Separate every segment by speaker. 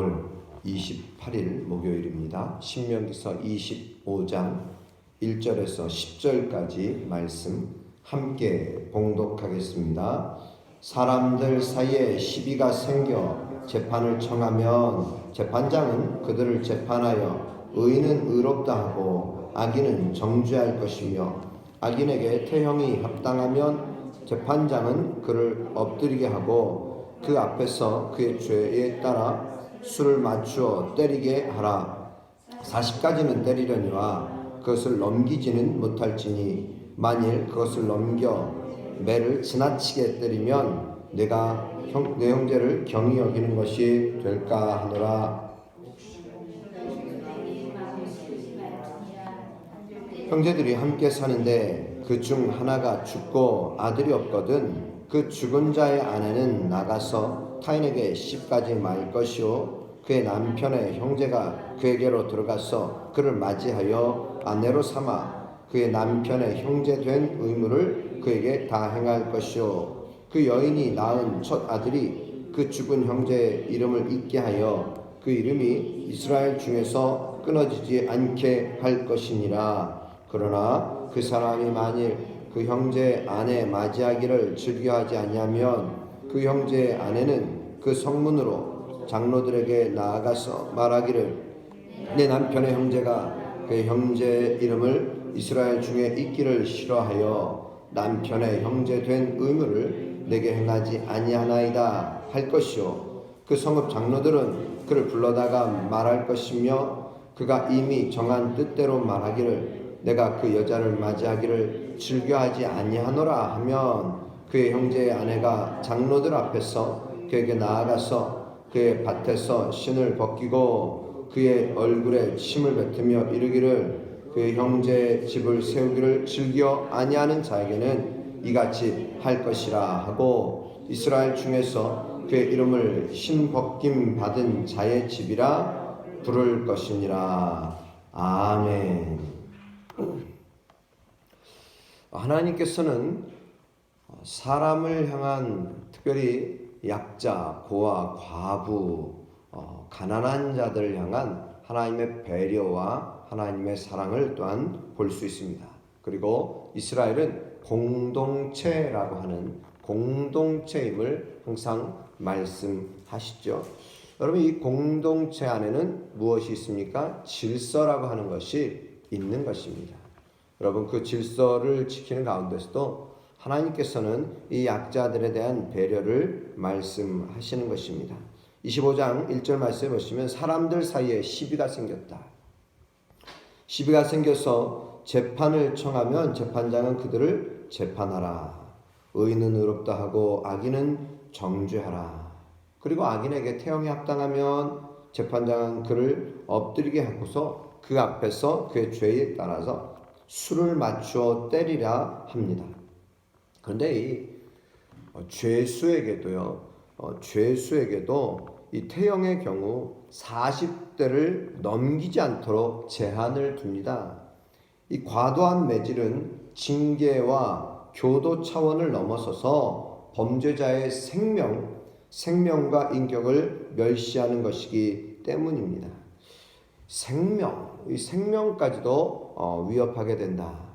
Speaker 1: 5월 28일 목요일입니다. 신명기서 25장 1절에서 10절까지 말씀 함께 봉독하겠습니다. 사람들 사이에 시비가 생겨 재판을 청하면 재판장은 그들을 재판하여 의인은 의롭다 하고 악인은 정죄할 것이며 악인에게 태형이 합당하면 재판장은 그를 엎드리게 하고 그 앞에서 그의 죄에 따라 수를 맞추어 때리게 하라. 40까지는 때리려니와 그것을 넘기지는 못할지니 만일 그것을 넘겨 매를 지나치게 때리면 내가 내 형제를 경히 여기는 것이 될까 하노라. 형제들이 함께 사는데 그 중 하나가 죽고 아들이 없거든 그 죽은 자의 아내는 나가서 타인에게 시집가지 말 것이요 그의 남편의 형제가 그에게로 들어가서 그를 맞이하여 아내로 삼아 그의 남편의 형제 된 의무를 그에게 다 행할 것이요 그 여인이 낳은 첫 아들이 그 죽은 형제의 이름을 잊게 하여 그 이름이 이스라엘 중에서 끊어지지 않게 할 것이니라. 그러나 그 사람이 만일 그 형제의 아내 맞이하기를 즐겨하지 아니하면 그 형제의 아내는 그 성문으로 장로들에게 나아가서 말하기를 내 남편의 형제가 그 형제의 이름을 이스라엘 중에 잊기를 싫어하여 남편의 형제 된 의무를 내게 행하지 아니하나이다 할 것이요 그 성읍 장로들은 그를 불러다가 말할 것이며 그가 이미 정한 뜻대로 말하기를 내가 그 여자를 맞이하기를 즐겨하지 아니하노라 하면 그의 형제의 아내가 장로들 앞에서 그에게 나아가서 그의 밭에서 신을 벗기고 그의 얼굴에 침을 뱉으며 이르기를 그의 형제의 집을 세우기를 즐겨 아니하는 자에게는 이같이 할 것이라 하고 이스라엘 중에서 그의 이름을 신 벗김 받은 자의 집이라 부를 것이니라. 아멘. 하나님께서는 사람을 향한 특별히 약자, 고아, 과부, 가난한 자들을 향한 하나님의 배려와 하나님의 사랑을 또한 볼 수 있습니다. 그리고 이스라엘은 공동체라고 하는 공동체임을 항상 말씀하시죠. 여러분, 이 공동체 안에는 무엇이 있습니까? 질서라고 하는 것이 있는 것입니다. 여러분, 그 질서를 지키는 가운데서도 하나님께서는 이 약자들에 대한 배려를 말씀하시는 것입니다. 25장 1절 말씀에 보시면 사람들 사이에 시비가 생겼다. 시비가 생겨서 재판을 청하면 재판장은 그들을 재판하라. 의인은 의롭다 하고 악인은 정죄하라. 그리고 악인에게 태형이 합당하면 재판장은 그를 엎드리게 하고서 그 앞에서 그의 죄에 따라서 수를 맞추어 때리라 합니다. 그런데 이 죄수에게도 이 태형의 경우 40대를 넘기지 않도록 제한을 둡니다. 이 과도한 매질은 징계와 교도 차원을 넘어서서 범죄자의 생명과 인격을 멸시하는 것이기 때문입니다. 이 생명까지도 위협하게 된다.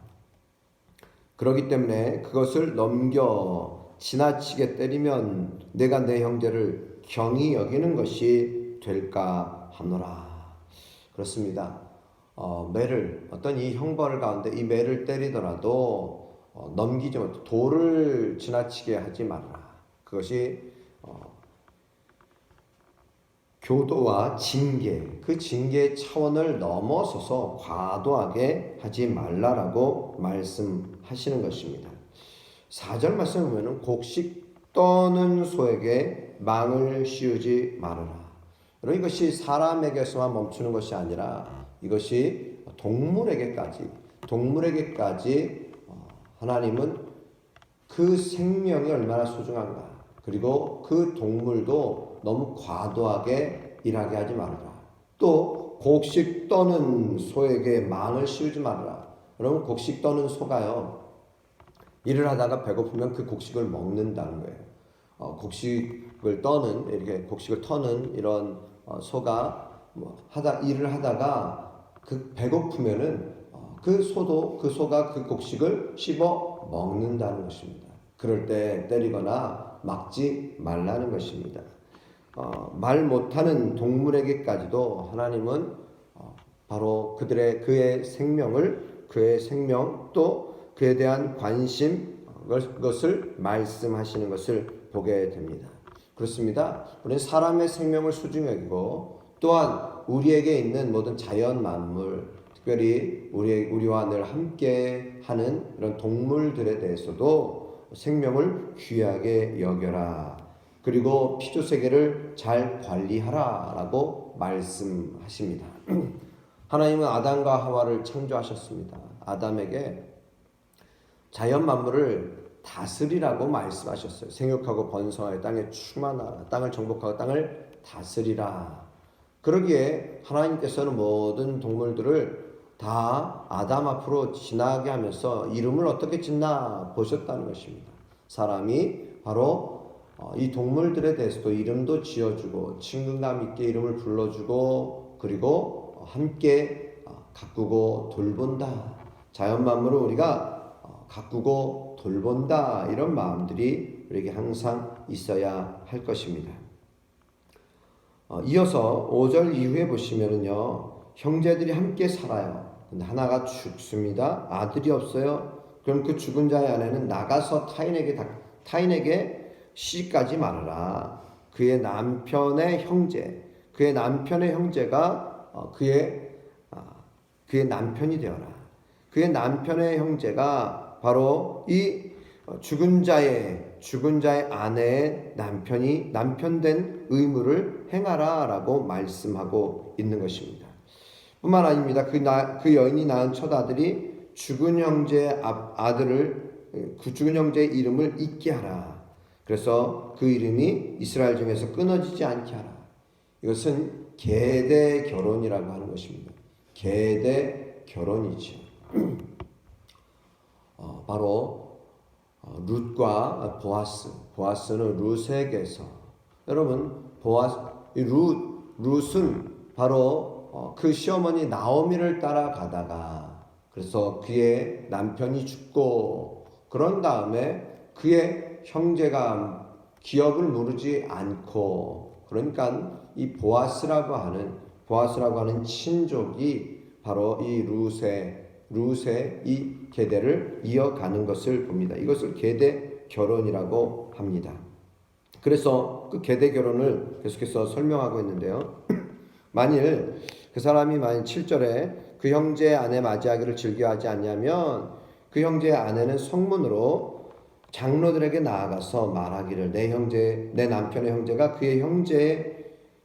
Speaker 1: 그렇기 때문에 그것을 넘겨 지나치게 때리면 내가 내 형제를 경히 여기는 것이 될까 하노라. 그렇습니다. 매를 어떤 이 형벌 가운데 이 매를 때리더라도 넘기지 못해 도를 지나치게 하지 말라. 그것이 교도와 징계, 그 징계의 차원을 넘어서서 과도하게 하지 말라라고 말씀하시는 것입니다. 4절 말씀을 보면 곡식 떠는 소에게 망을 씌우지 말아라. 여러분, 이것이 사람에게서만 멈추는 것이 아니라 이것이 동물에게까지 하나님은 그 생명이 얼마나 소중한가, 그리고 그 동물도 너무 과도하게 일하게 하지 말아라. 또 곡식 떠는 소에게 망을 씌우지 말아라. 여러분, 곡식 떠는 소가요, 일을 하다가 배고프면 그 곡식을 먹는다는 거예요. 곡식을 터는 이런 소가 일을 하다가 그 배고프면은 그 소가 그 곡식을 씹어 먹는다는 것입니다. 그럴 때 때리거나 막지 말라는 것입니다. 말 못하는 동물에게까지도 하나님은 바로 그의 생명 또 그에 대한 관심 것을 말씀하시는 것을 보게 됩니다. 그렇습니다. 우리는 사람의 생명을 소중히 여기고 또한 우리에게 있는 모든 자연 만물, 특별히 우리와 늘 함께하는 이런 동물들에 대해서도 생명을 귀하게 여겨라. 그리고 피조세계를 잘 관리하라라고 말씀하십니다. 하나님은 아담과 하와를 창조하셨습니다. 아담에게 자연 만물을 다스리라고 말씀하셨어요. 생육하고 번성하여 땅에 충만하라. 땅을 정복하고 땅을 다스리라. 그러기에 하나님께서는 모든 동물들을 다 아담 앞으로 지나게 하면서 이름을 어떻게 짓나 보셨다는 것입니다. 사람이 바로 이 동물들에 대해서도 이름도 지어주고 친근감 있게 이름을 불러주고 그리고 함께 가꾸고 돌본다. 자연 만물을 우리가 가꾸고 돌본다. 이런 마음들이 우리에게 항상 있어야 할 것입니다. 이어서 5절 이후에 보시면은요, 형제들이 함께 살아요. 근데 하나가 죽습니다. 아들이 없어요. 그럼 그 죽은 자의 아내는 나가서 타인에게 시집가지 말아라. 그의 남편의 형제가 그의 남편이 되어라. 그의 남편의 형제가 바로 이 죽은 자의 아내의 남편된 의무를 행하라라고 말씀하고 있는 것입니다. 뿐만 아닙니다. 그 여인이 낳은 첫 아들이 죽은 형제의 이름을 잊게 하라. 그래서 그 이름이 이스라엘 중에서 끊어지지 않게 하라. 이것은 계대 결혼이라고 하는 것입니다. 계대 결혼이죠. 바로 룻과 보아스는 룻에게서 여러분 룻은 바로 그 시어머니 나오미를 따라가다가 그래서 그의 남편이 죽고 그런 다음에 그의 형제가 기업을 누르지 않고 그러니까 이 보아스라고 하는 친족이 바로 이 룻의 이 계대를 이어가는 것을 봅니다. 이것을 계대 결혼이라고 합니다. 그래서 그 계대 결혼을 계속해서 설명하고 있는데요. 만일 7절에 그 형제의 아내 맞이하기를 즐겨하지 않냐면 그 형제의 아내는 성문으로 장로들에게 나아가서 말하기를 내 남편의 형제가 그의 형제의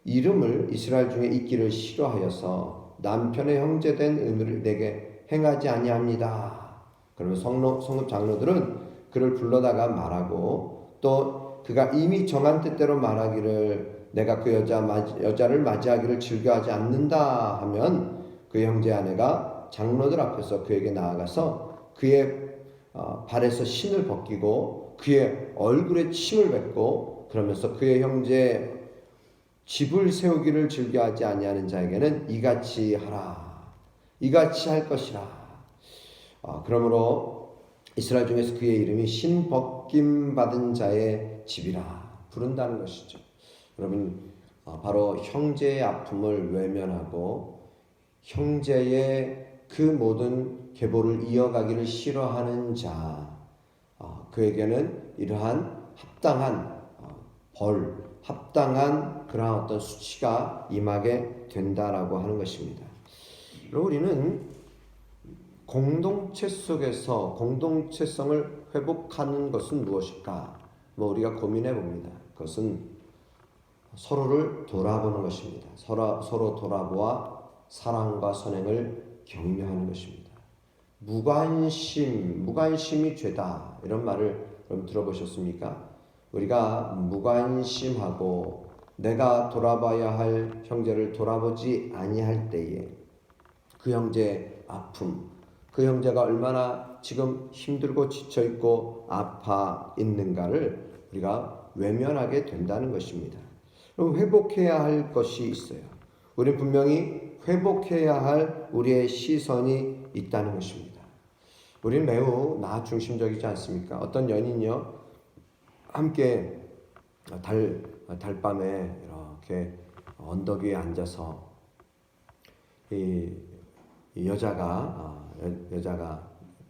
Speaker 1: 이름을 이스라엘 중에 있기를 싫어하여서 남편의 형제된 의무를 내게 행하지 아니합니다. 그러면 성읍 장로들은 그를 불러다가 말하고 또 그가 이미 정한 뜻대로 말하기를 내가 그 여자를 맞이하기를 즐겨하지 않는다 하면 그 형제 아내가 장로들 앞에서 그에게 나아가서 그의 발에서 신을 벗기고 그의 얼굴에 침을 뱉고 그러면서 그의 형제 집을 세우기를 즐겨하지 아니하는 자에게는 이같이 하라. 이같이 할 것이라. 그러므로 이스라엘 중에서 그의 이름이 신 벗김 받은 자의 집이라 부른다는 것이죠. 여러분 바로 형제의 아픔을 외면하고 형제의 그 모든 계보를 이어가기를 싫어하는 자 그에게는 이러한 합당한 그러한 어떤 수치가 임하게 된다라고 하는 것입니다. 그리고 우리는 공동체 속에서 공동체성을 회복하는 것은 무엇일까? 우리가 고민해 봅니다. 그것은 서로를 돌아보는 것입니다. 서로 돌아보아 사랑과 선행을 격려하는 것입니다. 무관심이 죄다. 이런 말을 여러분 들어보셨습니까? 우리가 무관심하고 내가 돌아봐야 할 형제를 돌아보지 아니할 때에 그 형제의 아픔, 그 형제가 얼마나 지금 힘들고 지쳐있고 아파 있는가를 우리가 외면하게 된다는 것입니다. 그럼 회복해야 할 것이 있어요. 우리는 분명히 회복해야 할 우리의 시선이 있다는 것입니다. 우리는 매우 나 중심적이지 않습니까? 어떤 연인이요, 함께 달밤에 이렇게 언덕 위에 앉아서 이 여자가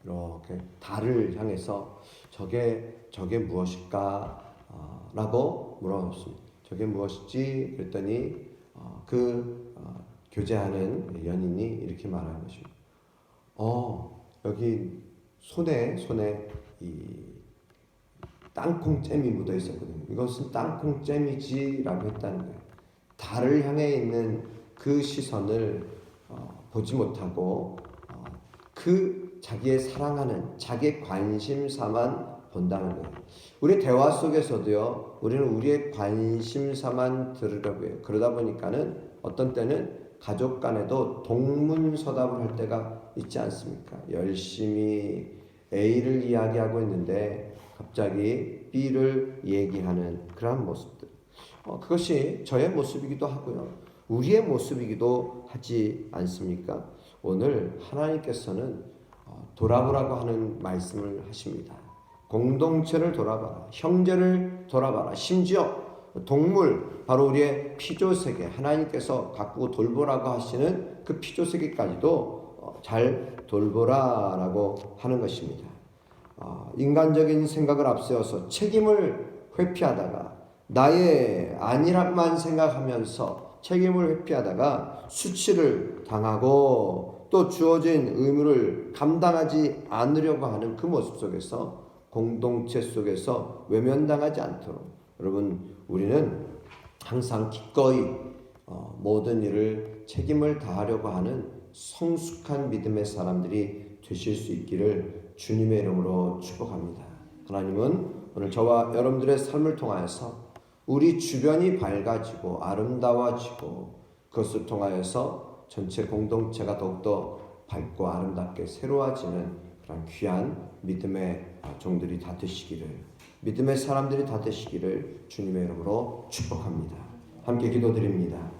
Speaker 1: 이렇게 달을 향해서 저게 무엇일까? 라고 물었습니다. 저게 무엇이지? 그랬더니 교제하는 연인이 이렇게 말하는 것입니다. 여기 손에 이 땅콩잼이 묻어 있었거든요. 이것은 땅콩잼이지라고 했다는 거예요. 달을 향해 있는 그 시선을 보지 못하고 자기의 사랑하는 자기의 관심사만 본다는 거예요. 우리 대화 속에서도요, 우리는 우리의 관심사만 들으려고 해요. 그러다 보니까는 어떤 때는 가족 간에도 동문서답을 할 때가 있지 않습니까? 열심히 A를 이야기하고 있는데 갑자기 B를 얘기하는 그런 모습들. 그것이 저의 모습이기도 하고요, 우리의 모습이기도 하지 않습니까? 오늘 하나님께서는 돌아보라고 하는 말씀을 하십니다. 공동체를 돌아봐라. 형제를 돌아봐라. 심지어 동물, 바로 우리의 피조세계, 하나님께서 가꾸고 돌보라고 하시는 그 피조세계까지도 잘 돌보라라고 하는 것입니다. 인간적인 생각을 앞세워서 책임을 회피하다가 나의 아니란만 생각하면서 책임을 회피하다가 수치를 당하고 또 주어진 의무를 감당하지 않으려고 하는 그 모습 속에서, 공동체 속에서 외면당하지 않도록 여러분, 우리는 항상 기꺼이 모든 일을 책임을 다하려고 하는 성숙한 믿음의 사람들이 되실 수 있기를 주님의 이름으로 축복합니다. 하나님은 오늘 저와 여러분들의 삶을 통하여서 우리 주변이 밝아지고 아름다워지고 그것을 통하여서 전체 공동체가 더욱더 밝고 아름답게 새로워지는 그런 귀한 믿음의 종들이 다 되시기를, 믿음의 사람들이 다 되시기를 주님의 이름으로 축복합니다. 함께 기도드립니다.